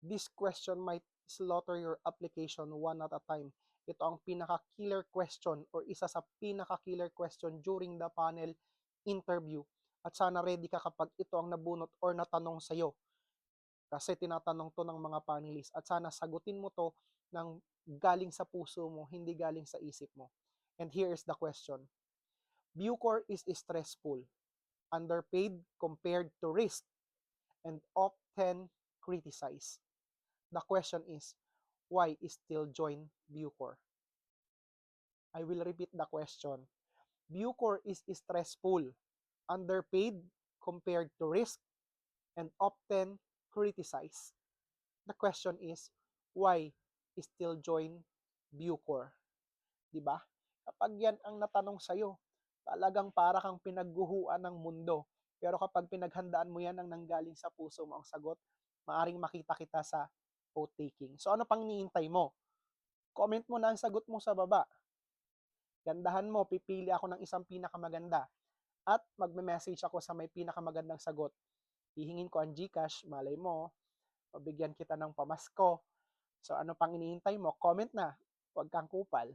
This question might slaughter your application one at a time. Ito ang pinaka-killer question or isa sa pinaka-killer question during the panel interview. At sana ready ka kapag ito ang nabunot or natanong sa'yo. Kasi tinatanong to ng mga panelists at sana sagutin mo to ng galing sa puso mo, hindi galing sa isip mo. And here is the question. Bucor is stressful, underpaid compared to risk, and often criticized. The question is, why still join Bucor? I will repeat the question. Bucor is stressful, underpaid compared to risk, and often criticized. The question is, why still join Bucor? Diba? Kapag yan ang natanong sa'yo, talagang para kang pinagguhuan ng mundo. Pero kapag pinaghandaan mo yan ng nanggaling sa puso mo ang sagot, maaring makita kita sa vote taking. So ano pang niintay mo? Comment mo na ang sagot mo sa baba. Gandahan mo, pipili ako ng isang pinakamaganda. At magme-message ako sa may pinakamagandang sagot. Hihingin ko ang GCash, malay mo, mabigyan kita ng pamasko. So ano pang iniintay mo? Comment na, huwag kang kupal.